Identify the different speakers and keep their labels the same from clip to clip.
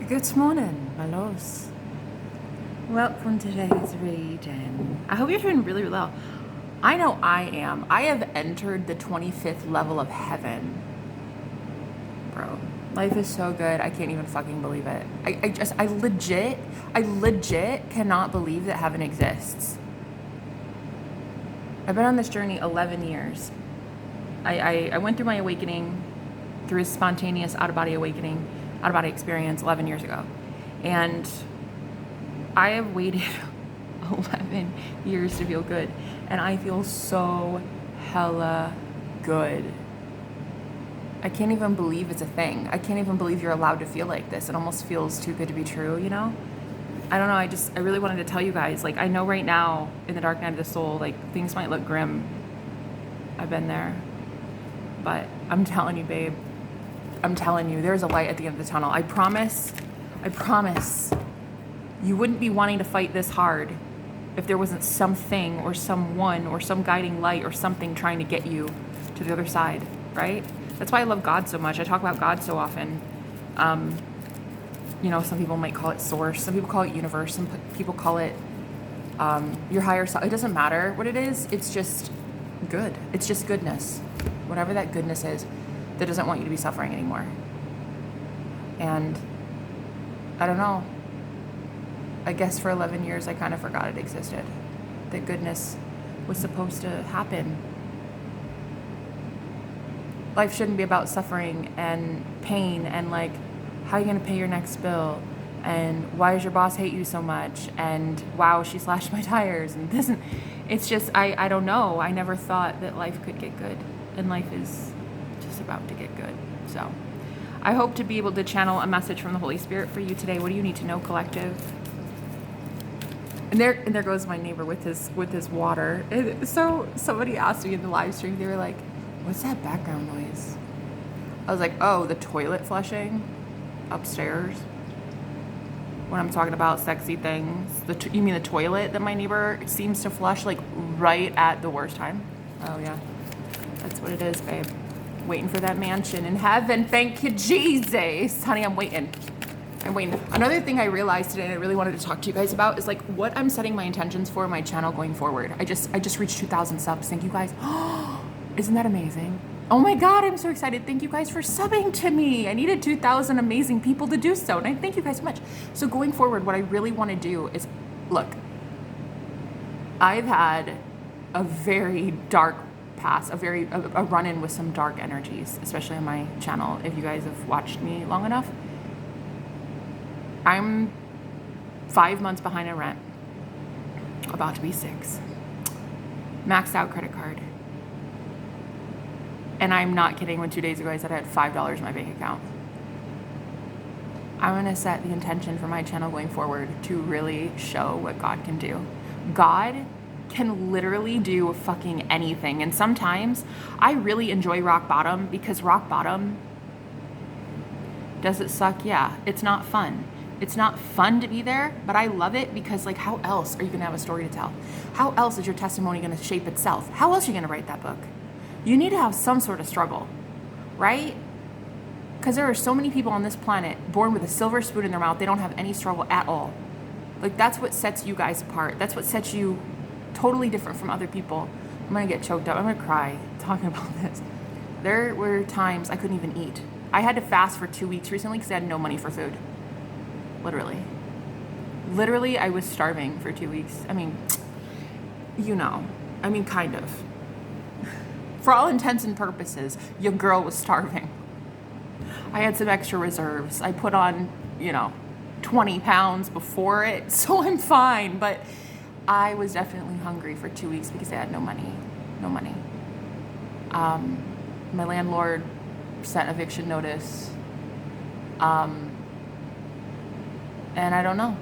Speaker 1: Good morning, my loves. Welcome to today's reading. I hope you're doing really, really well. I know I am. I have entered the 25th level of heaven. Bro, life is so good. I can't even fucking believe it. I legit cannot believe that heaven exists. I've been on this journey 11 years. I went through my awakening, through a spontaneous out-of-body experience 11 years ago. And I have waited 11 years to feel good. And I feel so hella good. I can't even believe it's a thing. I can't even believe you're allowed to feel like this. It almost feels too good to be true, you know? I don't know, I really wanted to tell you guys, like, I know right now in the dark night of the soul, like, things might look grim. I've been there. But I'm telling you, babe, I'm telling you, there's a light at the end of the tunnel. I promise, you wouldn't be wanting to fight this hard if there wasn't something or someone or some guiding light or something trying to get you to the other side, right? That's why I love God so much. I talk about God so often. You know, some people might call it source. Some people call it universe. Some people call it your higher self. It doesn't matter what it is. It's just good. It's just goodness. Whatever that goodness is that doesn't want you to be suffering anymore. And I don't know. I guess for 11 years, I kind of forgot it existed. That goodness was supposed to happen. Life shouldn't be about suffering and pain and like, how are you going to pay your next bill? And why does your boss hate you so much? And wow, she slashed my tires. And this, it's just, I don't know. I never thought that life could get good. And life is just about to get good. So I hope to be able to channel a message from the Holy Spirit for you today. What do you need to know, collective? And there goes my neighbor with his water. So somebody asked me in the live stream, they were like, what's that background noise? I was like, oh, the toilet flushing upstairs. When I'm talking about sexy things, you mean the toilet that my neighbor seems to flush like right at the worst time? Oh yeah, that's what it is, babe. Waiting for that mansion in heaven. Thank you, Jesus. Honey, I'm waiting. Another thing I realized today and I really wanted to talk to you guys about is like what I'm setting my intentions for my channel going forward. I just reached 2,000 subs. Thank you guys. Isn't that amazing? Oh my God, I'm so excited. Thank you guys for subbing to me. I needed 2,000 amazing people to do so. And I thank you guys so much. So going forward, what I really want to do is, look, I've had a very dark past, a run-in with some dark energies, especially on my channel. If you guys have watched me long enough, I'm 5 months behind in rent, about to be 6. Maxed out credit card. And I'm not kidding when 2 days ago I said I had $5 in my bank account. I'm gonna set the intention for my channel going forward to really show what God can do. God can literally do fucking anything. And sometimes I really enjoy rock bottom because rock bottom, does it suck? Yeah, it's not fun. It's not fun to be there, but I love it because like how else are you gonna have a story to tell? How else is your testimony gonna shape itself? How else are you gonna write that book? You need to have some sort of struggle, right? Because there are so many people on this planet born with a silver spoon in their mouth. They don't have any struggle at all. Like that's what sets you guys apart. That's what sets you totally different from other people. I'm gonna get choked up. I'm gonna cry talking about this. There were times I couldn't even eat. I had to fast for 2 weeks recently because I had no money for food. Literally, I was starving for 2 weeks. I mean, you know, kind of. For all intents and purposes, your girl was starving. I had some extra reserves. I put on, 20 pounds before it, so I'm fine. But I was definitely hungry for 2 weeks because I had no money. My landlord sent eviction notice. And I don't know,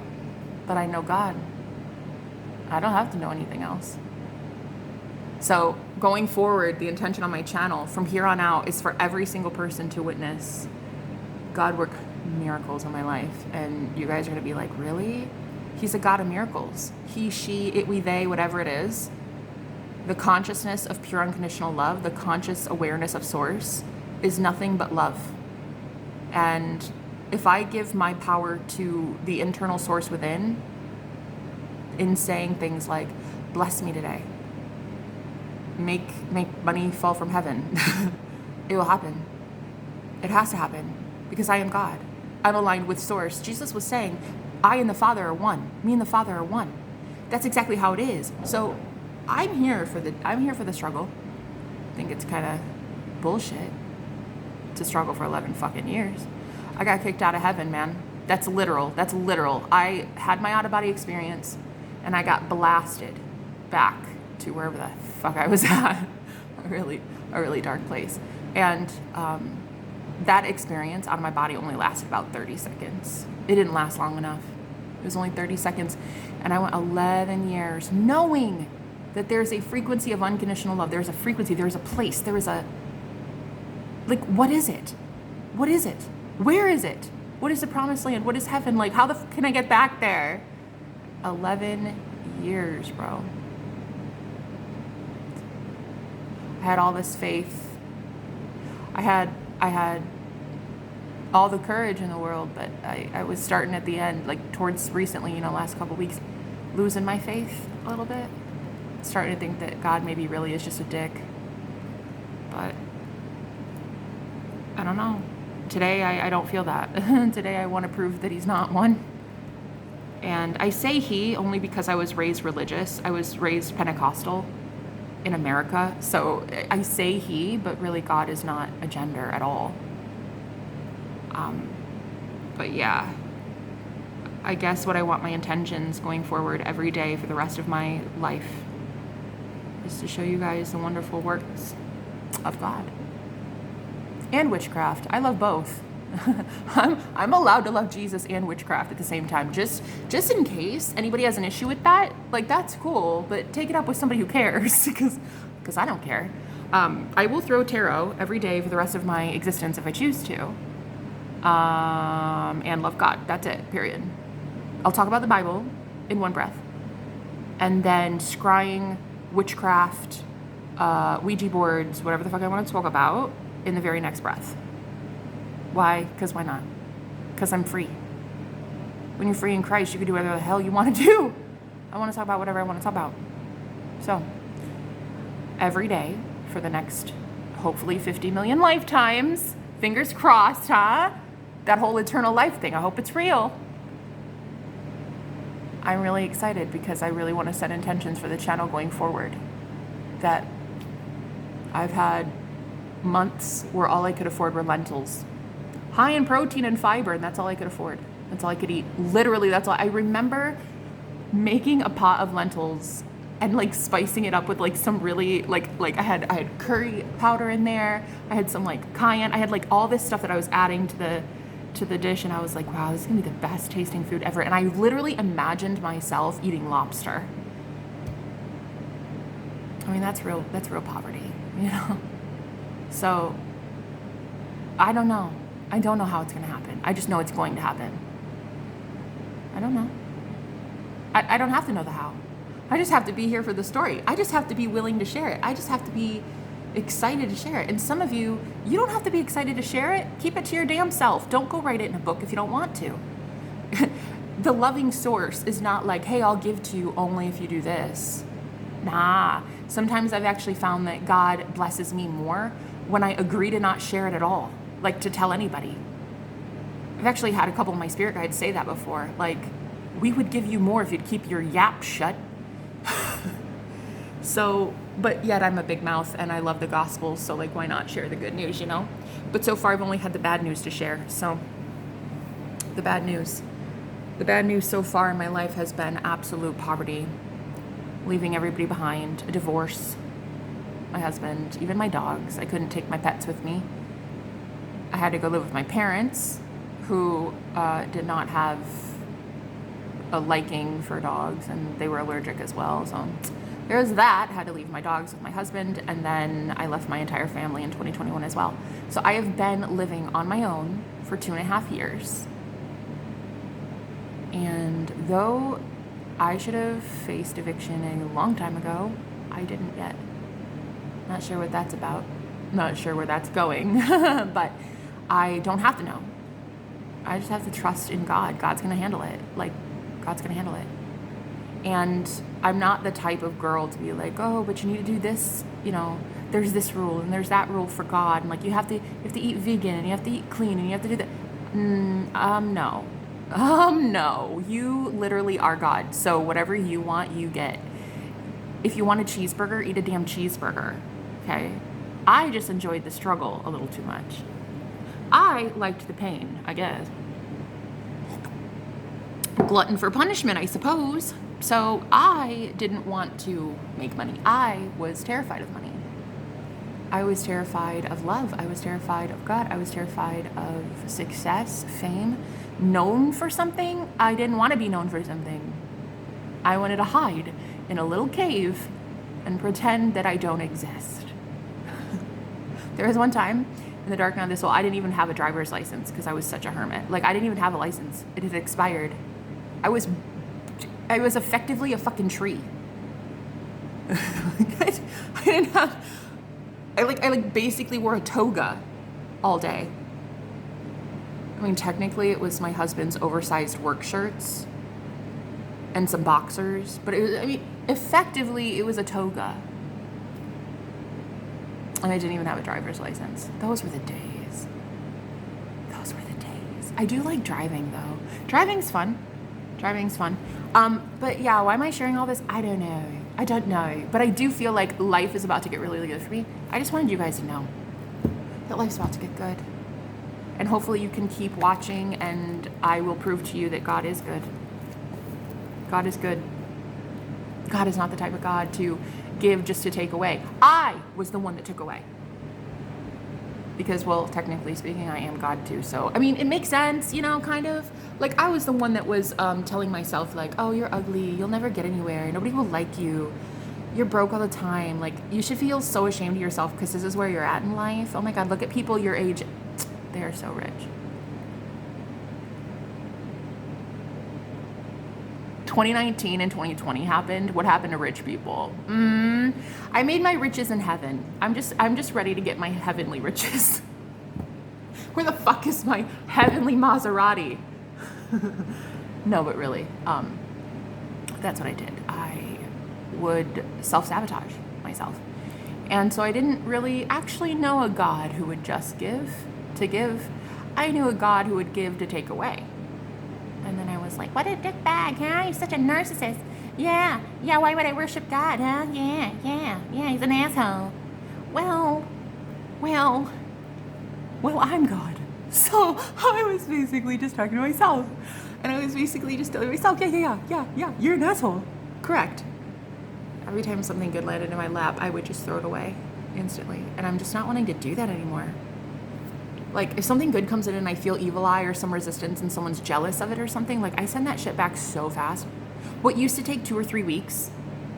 Speaker 1: but I know God. I don't have to know anything else. So going forward, the intention on my channel from here on out is for every single person to witness God work miracles in my life. And you guys are gonna be like, really? He's a God of miracles. He, she, it, we, they, whatever it is. The consciousness of pure unconditional love, the conscious awareness of source is nothing but love. And if I give my power to the internal source within, in saying things like, bless me today, make money fall from heaven, it will happen. It has to happen because I am God. I'm aligned with source. Jesus was saying, I and the Father are one. Me and the Father are one. That's exactly how it is. So I'm here for the struggle. I think it's kind of bullshit to struggle for 11 fucking years. I got kicked out of heaven, man. That's literal. That's literal. I had my out-of-body experience and I got blasted back to wherever the fuck I was at. a really dark place. And that experience out of my body only lasted about 30 seconds. It didn't last long enough. It was only 30 seconds. And I went 11 years knowing that there's a frequency of unconditional love. There's a frequency, there's a place, there is a, like, what is it? What is it? Where is it? What is the promised land? What is heaven? Like, how the can I get back there? 11 years, bro. I had all this faith. I had all the courage in the world, but I was starting at the end, like towards recently, last couple weeks, losing my faith a little bit. Starting to think that God maybe really is just a dick. But I don't know. Today I don't feel that. Today I want to prove that he's not one. And I say he only because I was raised religious. I was raised Pentecostal in America. So I say he, but really God is not a gender at all. But yeah, I guess what I want my intentions going forward every day for the rest of my life is to show you guys the wonderful works of God and witchcraft. I love both. I'm allowed to love Jesus and witchcraft at the same time, just in case anybody has an issue with that. Like, that's cool, but take it up with somebody who cares, because I don't care. I will throw tarot every day for the rest of my existence if I choose to, and love God. That's it, period. I'll talk about the Bible in one breath, and then scrying, witchcraft, Ouija boards, whatever the fuck I want to talk about, in the very next breath. Why? Because why not? Because I'm free. When you're free in Christ, you can do whatever the hell you want to do. I want to talk about whatever I want to talk about. So, every day for the next, hopefully 50 million lifetimes, fingers crossed, huh? That whole eternal life thing, I hope it's real. I'm really excited because I really want to set intentions for the channel going forward. That I've had months where all I could afford were lentils. High in protein and fiber, and that's all I could afford. That's all I could eat. Literally, that's all. I remember making a pot of lentils and like spicing it up with like some really like I had curry powder in there. I had some like cayenne. I had like all this stuff that I was adding to the dish, and I was like, wow, this is gonna be the best tasting food ever. And I literally imagined myself eating lobster. I mean, that's real poverty, So I don't know. I don't know how it's going to happen. I just know it's going to happen. I don't know. I don't have to know the how. I just have to be here for the story. I just have to be willing to share it. I just have to be excited to share it. And some of you don't have to be excited to share it. Keep it to your damn self. Don't go write it in a book if you don't want to. The loving source is not like, hey, I'll give to you only if you do this. Nah. Sometimes I've actually found that God blesses me more when I agree to not share it at all. Like, to tell anybody. I've actually had a couple of my spirit guides say that before. Like, we would give you more if you'd keep your yap shut. So, but yet I'm a big mouth and I love the gospel, so like, why not share the good news, But so far I've only had the bad news to share. So, the bad news so far in my life has been absolute poverty, leaving everybody behind, a divorce, my husband, even my dogs. I couldn't take my pets with me. I had to go live with my parents, who did not have a liking for dogs, and they were allergic as well. So there was that. I had to leave my dogs with my husband, and then I left my entire family in 2021 as well. So I have been living on my own for 2.5 years. And though I should have faced eviction a long time ago, I didn't yet. Not sure what that's about. Not sure where that's going, but I don't have to know. I just have to trust in God. God's going to handle it. Like, God's going to handle it. And I'm not the type of girl to be like, oh, but you need to do this, there's this rule and there's that rule for God. And like, you have to eat vegan and you have to eat clean and you have to do that. No. No. You literally are God. So whatever you want, you get. If you want a cheeseburger, eat a damn cheeseburger. Okay? I just enjoyed the struggle a little too much. I liked the pain, I guess. Glutton for punishment, I suppose. So I didn't want to make money. I was terrified of money. I was terrified of love. I was terrified of God. I was terrified of success, fame, known for something. I didn't want to be known for something. I wanted to hide in a little cave and pretend that I don't exist. There was one time in the dark night of the soul, I didn't even have a driver's license because I was such a hermit. Like, I didn't even have a license. It had expired. I was effectively a fucking tree. I didn't have, I basically wore a toga all day. I mean, technically it was my husband's oversized work shirts and some boxers, but effectively it was a toga. And I didn't even have a driver's license. Those were the days. I do like driving though. Driving's fun. But yeah, why am I sharing all this? I don't know. But I do feel like life is about to get really, really good for me. I just wanted you guys to know that life's about to get good. And hopefully you can keep watching and I will prove to you that God is good. God is good. God is not the type of God to give just to take away. I was the one that took away. Because, well, technically speaking, I am God too. So, I mean, it makes sense, kind of. Like, I was the one that was telling myself, like, oh, you're ugly. You'll never get anywhere. Nobody will like you. You're broke all the time. Like, you should feel so ashamed of yourself because this is where you're at in life. Oh, my God, look at people your age. They are so rich. 2019 and 2020 happened. What happened to rich people? I made my riches in heaven. I'm just ready to get my heavenly riches. Where the fuck is my heavenly Maserati? No, but really, that's what I did. I would self-sabotage myself. And so I didn't really actually know a God who would just give to give. I knew a God who would give to take away. And then I was like, what a dickbag, huh? You're such a narcissist. Yeah, why would I worship God, huh? Yeah, he's an asshole. Well, I'm God. So I was basically just talking to myself. And I was basically just telling myself, yeah, you're an asshole. Correct. Every time something good landed in my lap, I would just throw it away instantly. And I'm just not wanting to do that anymore. Like, if something good comes in and I feel evil eye or some resistance and someone's jealous of it or something, like, I send that shit back so fast. What used to take 2 or 3 weeks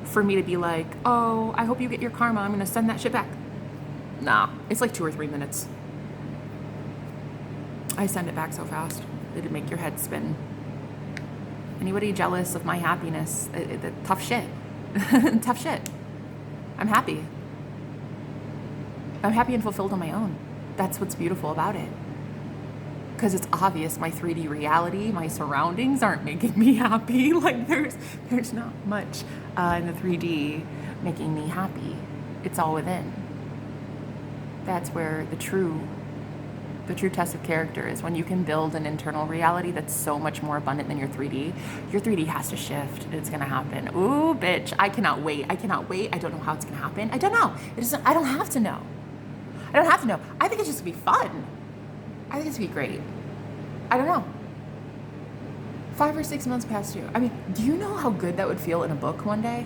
Speaker 1: for me to be like, oh, I hope you get your karma, I'm gonna send that shit back. Nah, it's like 2 or 3 minutes. I send it back so fast. It'd make your head spin. Anybody jealous of my happiness, tough shit. Tough shit. I'm happy. I'm happy and fulfilled on my own. That's what's beautiful about it. Because it's obvious my 3D reality, my surroundings aren't making me happy. Like, there's not much in the 3D making me happy. It's all within. That's where the true test of character is, when you can build an internal reality that's so much more abundant than your 3D. Your 3D has to shift. It's gonna happen. Ooh, bitch, I cannot wait. I don't know how it's gonna happen. I don't know. I don't have to know. I think it's just gonna be fun. I think it's gonna be great. I don't know. 5 or 6 months past due. I mean, do you know how good that would feel in a book one day?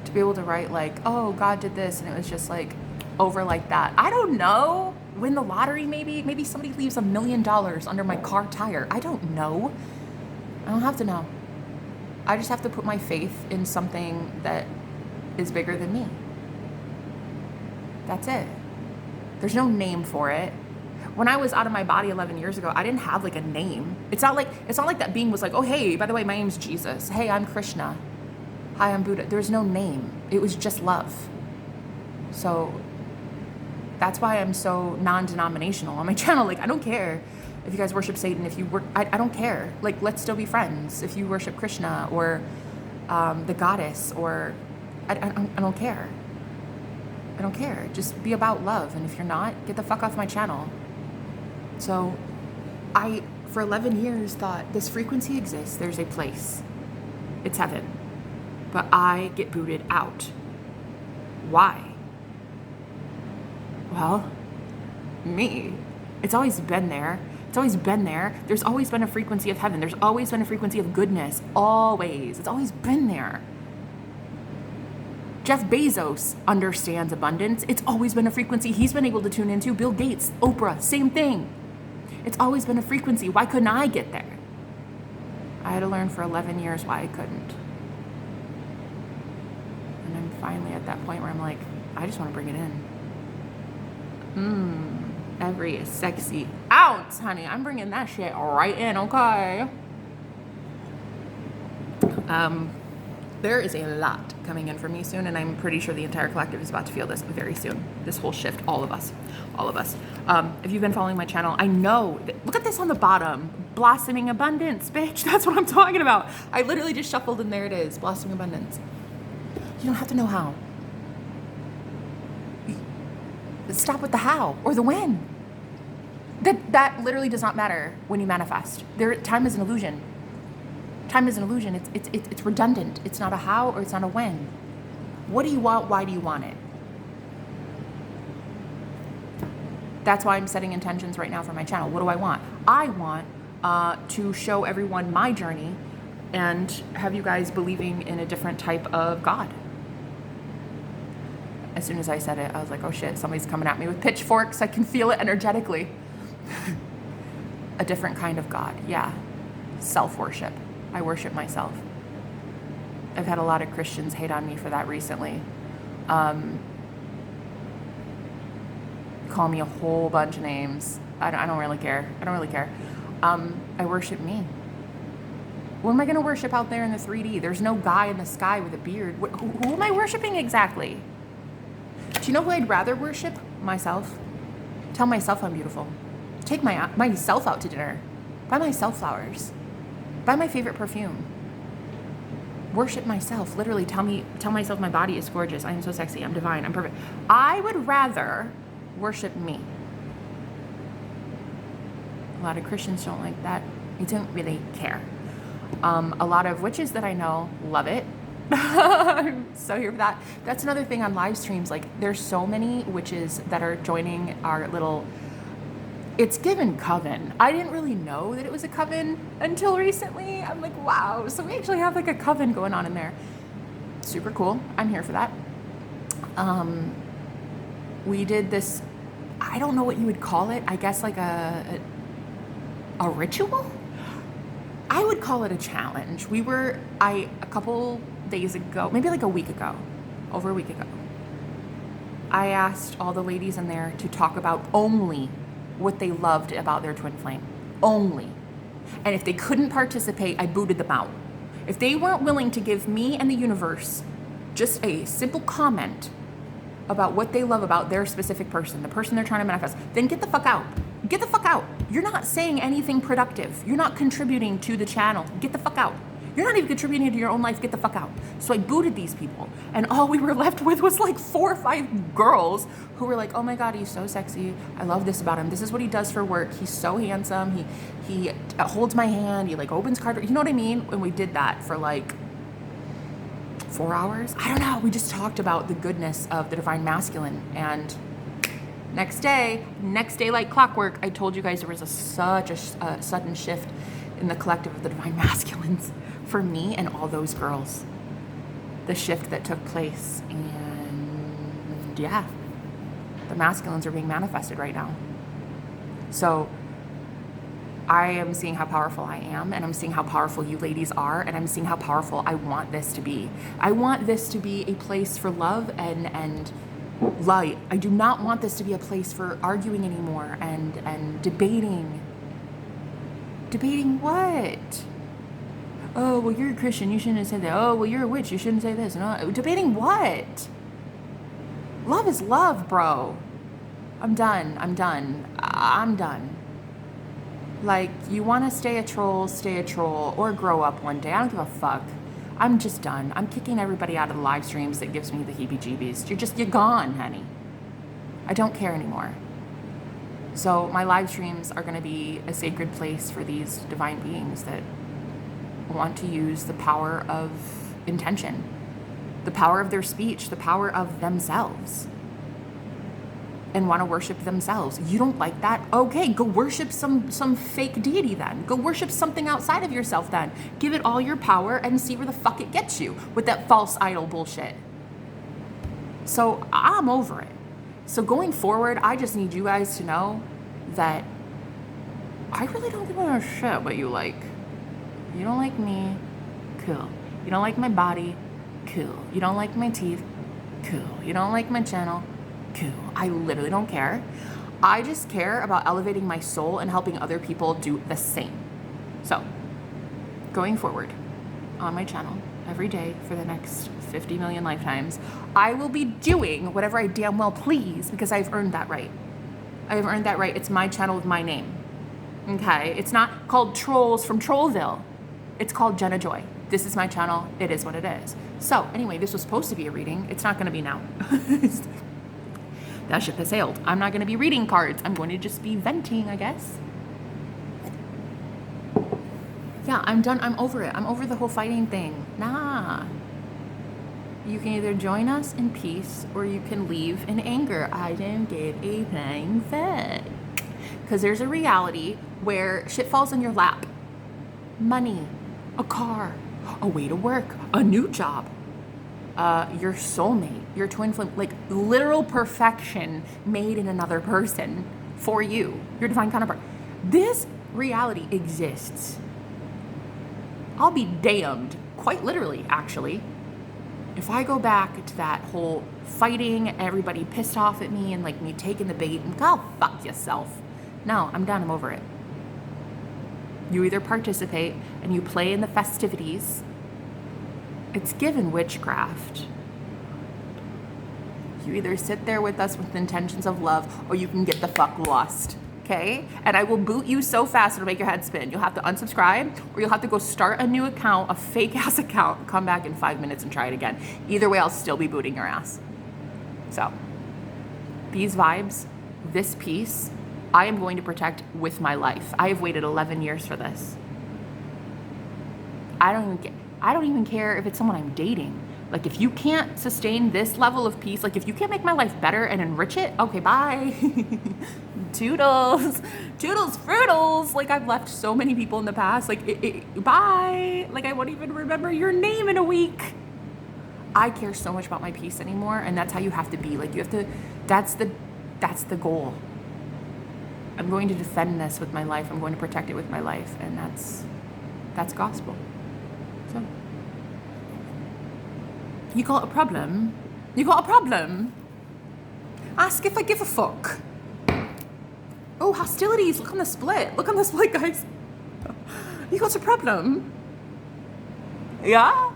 Speaker 1: To be able to write like, oh, God did this, and it was just like over like that. I don't know. Win the lottery, maybe. Maybe somebody leaves $1 million under my car tire. I don't know. I don't have to know. I just have to put my faith in something that is bigger than me. That's it. There's no name for it. When I was out of my body 11 years ago, I didn't have like a name. It's not like that being was like, oh, hey, by the way, my name's Jesus. Hey, I'm Krishna. Hi, I'm Buddha. There's no name. It was just love. So that's why I'm so non-denominational on my channel. Like, I don't care If you guys worship Satan, if you work, I don't care. Like, let's still be friends. If you worship Krishna or the goddess, or I don't care. I don't care. Just be about love. And if you're not, get the fuck off my channel. So I, for 11 years, thought this frequency exists. There's a place. It's heaven. But I get booted out. Why? Well, me. It's always been there. It's always been there. There's always been a frequency of heaven. There's always been a frequency of goodness. Always. It's always been there. Jeff Bezos understands abundance. It's always been a frequency he's been able to tune into. Bill Gates, Oprah, same thing. It's always been a frequency. Why couldn't I get there? I had to learn for 11 years why I couldn't. And I'm finally at that point where I'm like, I just want to bring it in. Every sexy ounce, honey. I'm bringing that shit right in, okay? There is a lot coming in for me soon, and I'm pretty sure the entire collective is about to feel this very soon. This whole shift, all of us. If you've been following my channel, I know that, look at this on the bottom, blossoming abundance, bitch. That's what I'm talking about. I literally just shuffled and there it is, blossoming abundance. You don't have to know how. Stop with the how or the when. That literally does not matter when you manifest. Time is an illusion. Time is an illusion. It's redundant. It's not a how or it's not a when. What do you want? Why do you want it? That's why I'm setting intentions right now for my channel. What do I want? I want to show everyone my journey and have you guys believing in a different type of God. As soon as I said it, I was like, oh shit, somebody's coming at me with pitchforks. I can feel it energetically. A different kind of God. Yeah. Self-worship. I worship myself. I've had a lot of Christians hate on me for that recently. Call me a whole bunch of names. I don't really care. I don't really care. I worship me. What am I going to worship out there in the 3D? There's no guy in the sky with a beard. Who am I worshiping exactly? Do you know who I'd rather worship? Myself. Tell myself I'm beautiful. Take myself out to dinner. Buy myself flowers. Buy my favorite perfume. Worship myself. Literally tell myself my body is gorgeous. I am so sexy. I'm divine. I'm perfect. I would rather worship me. A lot of Christians don't like that. They don't really care. A lot of witches that I know love it. I'm so here for that. That's another thing on live streams. Like, there's so many witches that are joining our little, it's given coven. I didn't really know that it was a coven until recently. I'm like, wow. So we actually have like a coven going on in there. Super cool. I'm here for that. We did this, I don't know what you would call it. I guess like a ritual? I would call it a challenge. A couple days ago, maybe like a week ago, over a week ago, I asked all the ladies in there to talk about only what they loved about their twin flame. Only. And if they couldn't participate, I booted them out. If they weren't willing to give me and the universe just a simple comment about what they love about their specific person, the person they're trying to manifest, then get the fuck out. Get the fuck out. You're not saying anything productive. You're not contributing to the channel. Get the fuck out. You're not even contributing to your own life. Get the fuck out. So I booted these people. And all we were left with was like 4 or 5 girls who were like, oh my God, he's so sexy. I love this about him. This is what he does for work. He's so handsome. He holds my hand. He like opens card. You know what I mean? And we did that for like 4 hours. I don't know. We just talked about the goodness of the divine masculine. And next day like clockwork, I told you guys there was such a sudden shift in the collective of the divine masculines for me and all those girls. The shift that took place, and yeah, the masculines are being manifested right now. So I am seeing how powerful I am, and I'm seeing how powerful you ladies are, and I'm seeing how powerful I want this to be. I want this to be a place for love and light. I do not want this to be a place for arguing anymore and debating. Debating what? Oh, well, you're a Christian, you shouldn't have said that. Oh, well, you're a witch, you shouldn't say this. No, debating what? Love is love, bro. I'm done. Like, you want to stay a troll, or grow up one day. I don't give a fuck. I'm just done. I'm kicking everybody out of the live streams that gives me the heebie-jeebies. You're gone, honey. I don't care anymore. So my live streams are going to be a sacred place for these divine beings that want to use the power of intention, the power of their speech, the power of themselves, and want to worship themselves. You don't like that? Okay, go worship some fake deity then. Go worship something outside of yourself then. Give it all your power and see where the fuck it gets you with that false idol bullshit. So I'm over it. So going forward, I just need you guys to know that I really don't give a shit what you like. You don't like me? Cool. You don't like my body? Cool. You don't like my teeth? Cool. You don't like my channel? Cool. I literally don't care. I just care about elevating my soul and helping other people do the same. So, going forward on my channel every day for the next 50 million lifetimes, I will be doing whatever I damn well please because I've earned that right. I have earned that right. It's my channel with my name. Okay? It's not called Trolls from Trollville. It's called Jenna Joy. This is my channel. It is what it is. So, anyway, this was supposed to be a reading. It's not going to be now. That ship has sailed. I'm not going to be reading cards. I'm going to just be venting, I guess. Yeah, I'm done. I'm over it. I'm over the whole fighting thing. Nah. You can either join us in peace or you can leave in anger. I don't give a flying fuck. Because there's a reality where shit falls in your lap. Money, a car, a way to work, a new job, your soulmate, your twin flame, like literal perfection made in another person for you, your divine counterpart. This reality exists. I'll be damned, quite literally, actually, if I go back to that whole fighting, everybody pissed off at me and like me taking the bait and go fuck yourself. No, I'm done. I'm over it. You either participate and you play in the festivities. It's given witchcraft. You either sit there with us with intentions of love or you can get the fuck lost. Okay? And I will boot you so fast it'll make your head spin. You'll have to unsubscribe or you'll have to go start a new account, a fake ass account, come back in 5 minutes and try it again. Either way, I'll still be booting your ass. So, these vibes, this piece, I am going to protect with my life. I have waited 11 years for this. I don't even care if it's someone I'm dating. Like, if you can't sustain this level of peace, like if you can't make my life better and enrich it, okay, bye. Toodles. Toodles fruitles. Like, I've left so many people in the past. Like, bye. Like, I won't even remember your name in a week. I care so much about my peace anymore, and that's how you have to be. Like, you have to, that's the goal. I'm going to defend this with my life. I'm going to protect it with my life, and that's gospel. So, you got a problem? You got a problem? Ask if I give a fuck. Oh, hostilities. Look on the split. Look on the split, guys. You got a problem? Yeah?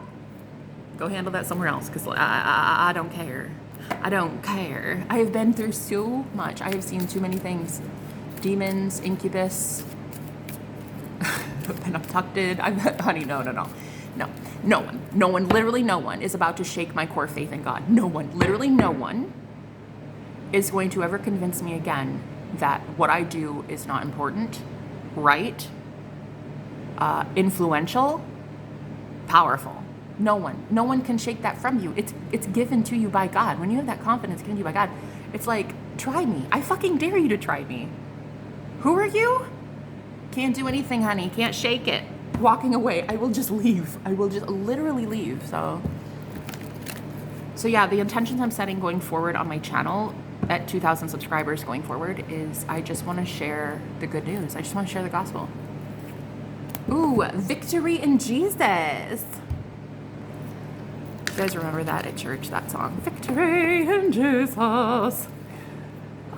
Speaker 1: Go handle that somewhere else, because I don't care. I don't care. I have been through so much. I have seen too many things. Demons, incubus, been abducted. Honey, no. No one, literally no one is about to shake my core faith in God. No one, literally no one is going to ever convince me again that what I do is not important, right, influential, powerful. No one can shake that from you. It's given to you by God. When you have that confidence given to you by God, it's like, try me. I fucking dare you to try me. Who are you? Can't do anything, honey. Can't shake it. Walking away. I will just leave. I will just literally leave. So yeah, the intentions I'm setting going forward on my channel at 2,000 subscribers going forward is I just want to share the good news. I just want to share the gospel. Ooh, victory in Jesus. You guys remember that at church, that song? Victory in Jesus.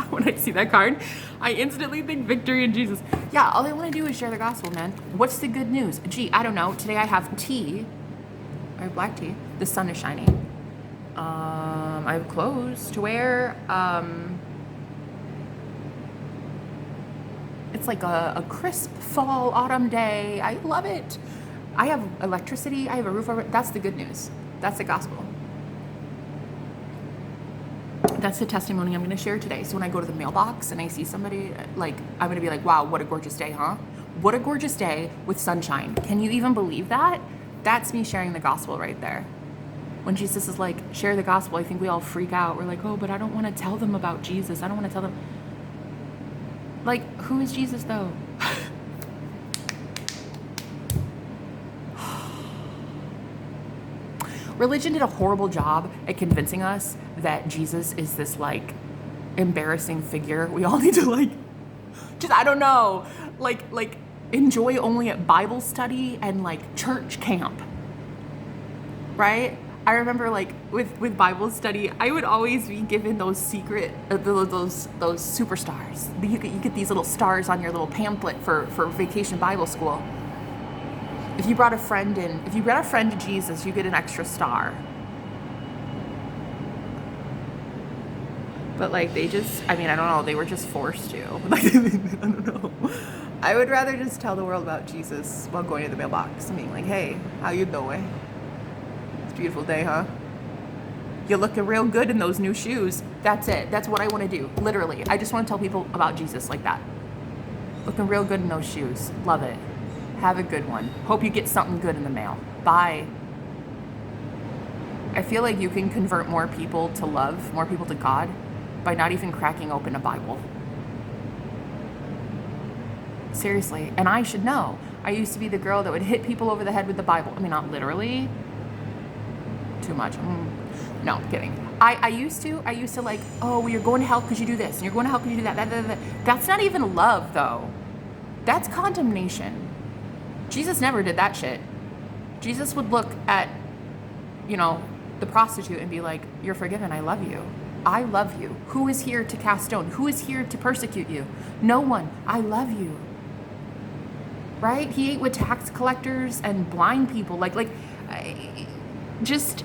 Speaker 1: When I see that card, I instantly think victory in Jesus. Yeah, all I want to do is share the gospel, man. What's the good news? Gee, I don't know. Today I have tea, or black tea. The sun is shining. I have clothes to wear. It's like a crisp fall autumn day. I love it. I have electricity. I have a roof over it. That's the good news. That's the gospel. That's the testimony I'm going to share today. So when I go to the mailbox and I see somebody, like, I'm going to be like, wow, what a gorgeous day, huh? What a gorgeous day with sunshine. Can you even believe that? That's me sharing the gospel right there. When Jesus is like, share the gospel, I think we all freak out. We're like, oh, but I don't want to tell them about Jesus. I don't want to tell them. Like, who is Jesus though? Religion did a horrible job at convincing us that Jesus is this like embarrassing figure we all need to like, just, I don't know, like enjoy only at Bible study and like church camp, right? I remember like with Bible study, I would always be given those secret, those superstars. You get these little stars on your little pamphlet for vacation Bible school. If you brought a friend to Jesus, you get an extra star. But like I don't know, they were just forced to. Like, I don't know. I would rather just tell the world about Jesus while going to the mailbox and being like, hey, how you doing? It's a beautiful day, huh? You're looking real good in those new shoes. That's it. That's what I want to do. Literally. I just want to tell people about Jesus like that. Looking real good in those shoes. Love it. Have a good one. Hope you get something good in the mail. Bye. I feel like you can convert more people to love, more people to God, by not even cracking open a Bible. Seriously. And I should know. I used to be the girl that would hit people over the head with the Bible. I mean, not literally. Too much. No, I'm kidding. I used to like, oh, well, you're going to hell because you do this, and you're going to hell because you do that. That's not even love, though. That's condemnation. Jesus never did that shit. Jesus would look at, the prostitute and be like, you're forgiven. I love you. I love you. Who is here to cast stone? Who is here to persecute you? No one. I love you. Right? He ate with tax collectors and blind people. Just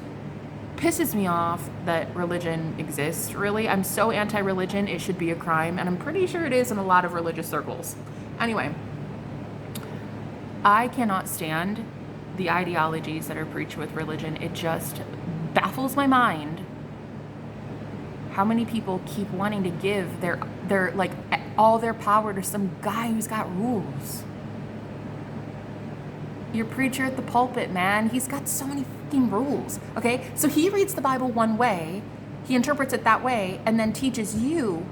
Speaker 1: pisses me off that religion exists, really. I'm so anti-religion, it should be a crime. And I'm pretty sure it is in a lot of religious circles. Anyway. I cannot stand the ideologies that are preached with religion. It just baffles my mind how many people keep wanting to give their like all their power to some guy who's got rules. Your preacher at the pulpit, man, he's got so many fucking rules. Okay, so he reads the Bible one way, he interprets it that way, and then teaches you.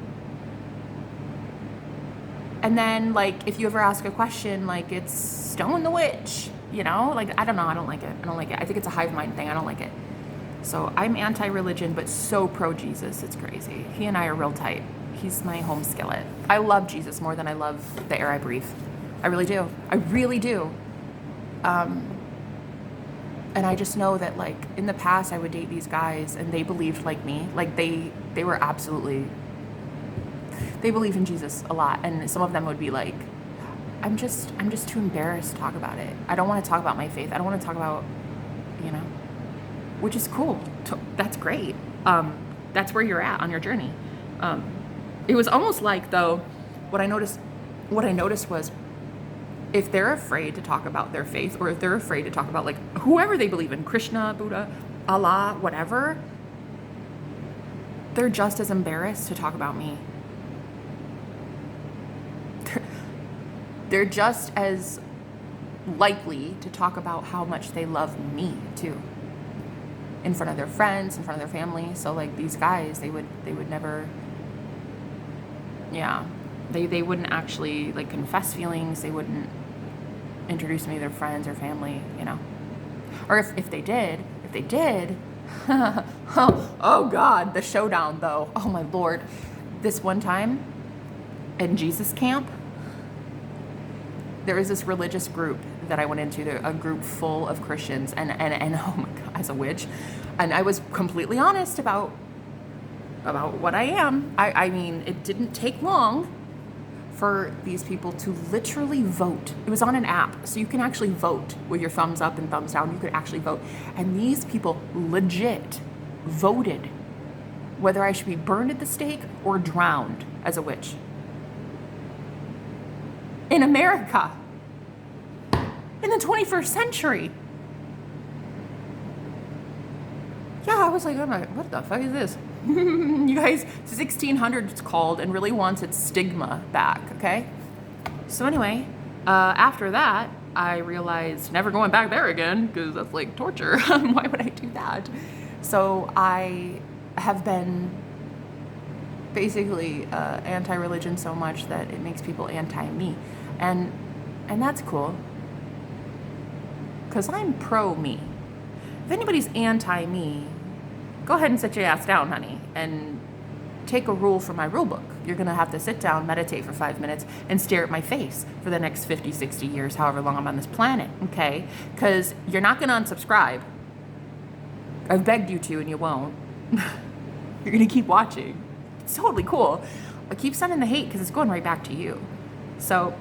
Speaker 1: And then, like, if you ever ask a question, like, it's stone the witch, Like, I don't know. I don't like it. I think it's a hive mind thing. I don't like it. So I'm anti-religion, but so pro-Jesus. It's crazy. He and I are real tight. He's my home skillet. I love Jesus more than I love the air I breathe. I really do. I really do. And I just know that, like, in the past, I would date these guys, and they believed like me. Like, they were absolutely... They believe in Jesus a lot, and some of them would be like, I'm just too embarrassed to talk about it. I don't want to talk about my faith. I don't want to talk about, which is cool. That's great. That's where you're at on your journey. It was almost like, though, what I noticed was, if they're afraid to talk about their faith, or if they're afraid to talk about, like, whoever they believe in, Krishna, Buddha, Allah, whatever, they're just as embarrassed to talk about me. They're just as likely to talk about how much they love me too, in front of their friends, in front of their family. So like these guys, they would never, they wouldn't actually like confess feelings. They wouldn't introduce me to their friends or family, or if they did, oh God, the showdown though. Oh my Lord, this one time in Jesus camp, there was this religious group that I went into, a group full of Christians, and oh my God, as a witch, and I was completely honest about what I am. I mean, it didn't take long for these people to literally vote. It was on an app, so you can actually vote with your thumbs up and thumbs down. You could actually vote, and these people legit voted whether I should be burned at the stake or drowned as a witch. in America in the 21st century. Yeah, I was like, oh my, what the fuck is this? You guys, 1600 it's called, and really wants its stigma back, okay? So anyway, after that, I realized never going back there again, because that's like torture. Why would I do that? So I have been basically anti-religion so much that it makes people anti-me. And that's cool, because I'm pro-me. If anybody's anti-me, go ahead and sit your ass down, honey, and take a rule from my rule book. You're going to have to sit down, meditate for 5 minutes, and stare at my face for the next 50, 60 years, however long I'm on this planet, okay? Because you're not going to unsubscribe. I've begged you to, and you won't. You're going to keep watching. It's totally cool. I keep sending the hate because it's going right back to you. So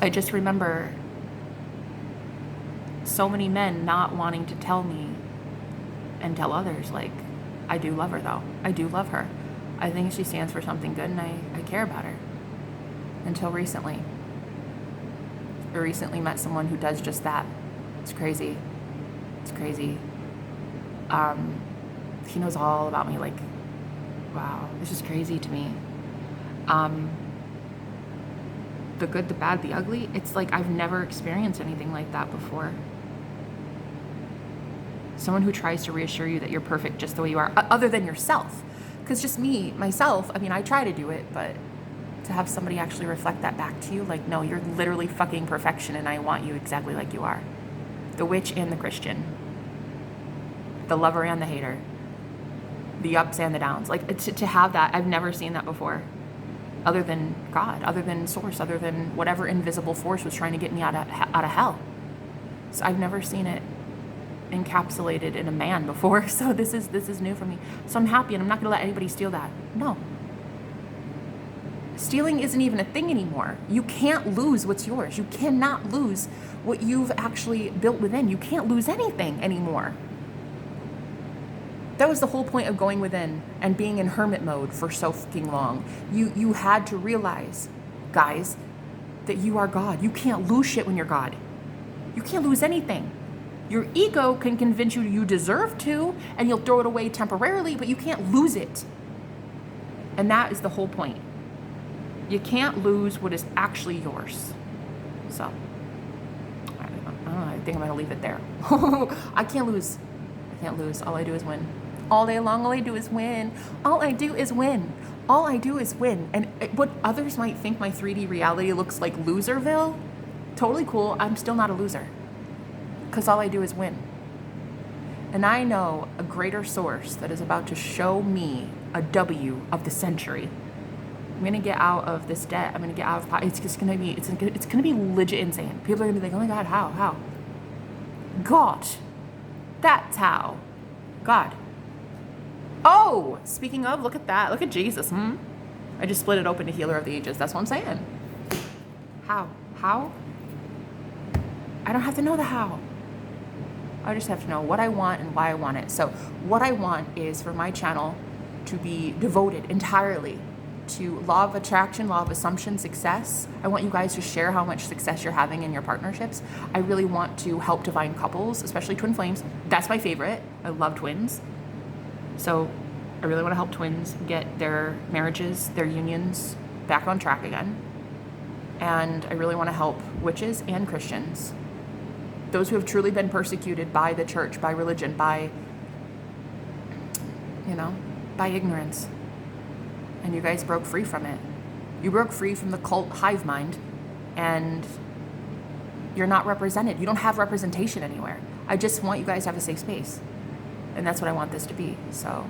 Speaker 1: I just remember so many men not wanting to tell me and tell others, like, I do love her though. I do love her. I think she stands for something good, and I care about her. Until recently. I recently met someone who does just that. It's crazy. It's crazy. He knows all about me, like, wow, it's just crazy to me. The good, the bad, the ugly, it's like I've never experienced anything like that before. Someone who tries to reassure you that you're perfect just the way you are, other than yourself. Because just myself, I mean, I try to do it, but to have somebody actually reflect that back to you, like, no, you're literally fucking perfection, and I want you exactly like you are. The witch and the Christian. The lover and the hater. The ups and the downs. Like, to have that, I've never seen that before. Other than God, other than source, other than whatever invisible force was trying to get me out of hell. So I've never seen it encapsulated in a man before, so this is new for me. So I'm happy, and I'm not going to let anybody steal that. No. Stealing isn't even a thing anymore. You can't lose what's yours. You cannot lose what you've actually built within. You can't lose anything anymore. That was the whole point of going within and being in hermit mode for so fucking long. You had to realize, guys, that you are God. You can't lose shit when you're God. You can't lose anything. Your ego can convince you deserve to, and you'll throw it away temporarily, but you can't lose it. And that is the whole point. You can't lose what is actually yours. So, I don't know, I think I'm going to leave it there. I can't lose. I can't lose. All I do is win. All day long, all I do is win. All I do is win. All I do is win. And what others might think my 3D reality looks like Loserville, totally cool. I'm still not a loser. Because all I do is win. And I know a greater source that is about to show me a W of the century. I'm going to get out of this debt. I'm going to get out of, it's just going to be, it's going to be legit insane. People are going to be like, oh my God, how? God. That's how. God. Oh, speaking of, look at that. Look at Jesus. I just split it open to Healer of the Ages. That's what I'm saying. How? I don't have to know the how. I just have to know what I want and why I want it. So what I want is for my channel to be devoted entirely to law of attraction, law of assumption, success. I want you guys to share how much success you're having in your partnerships. I really want to help divine couples, especially twin flames. That's my favorite. I love twins. So I really want to help twins get their marriages, their unions back on track again. And I really want to help witches and Christians. Those who have truly been persecuted by the church, by religion, by ignorance. And you guys broke free from it. You broke free from the cult hive mind, and you're not represented. You don't have representation anywhere. I just want you guys to have a safe space. And that's what I want this to be. So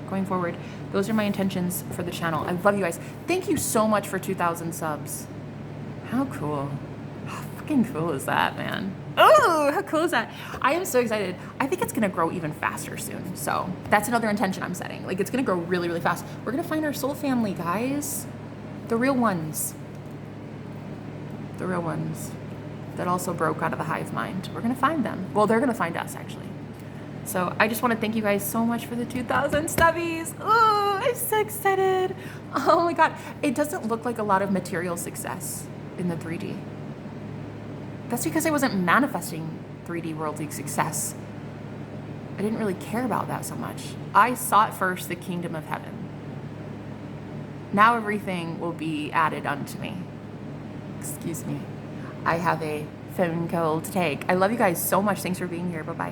Speaker 1: going forward, those are my intentions for the channel. I love you guys. Thank you so much for 2,000 subs. How cool. How fucking cool is that, man? Oh, how cool is that? I am so excited. I think it's going to grow even faster soon. So that's another intention I'm setting. Like, it's going to grow really, really fast. We're going to find our soul family, guys. The real ones. The real ones that also broke out of the hive mind. We're going to find them. Well, they're going to find us, actually. So I just want to thank you guys so much for the 2,000 stubbies. Oh, I'm so excited. Oh my God. It doesn't look like a lot of material success. in the 3D. That's because I wasn't manifesting 3D World League success. I didn't really care about that so much. I sought first the kingdom of heaven. Now everything will be added unto me. Excuse me. I have a phone call to take. I love you guys so much. Thanks for being here. Bye-bye.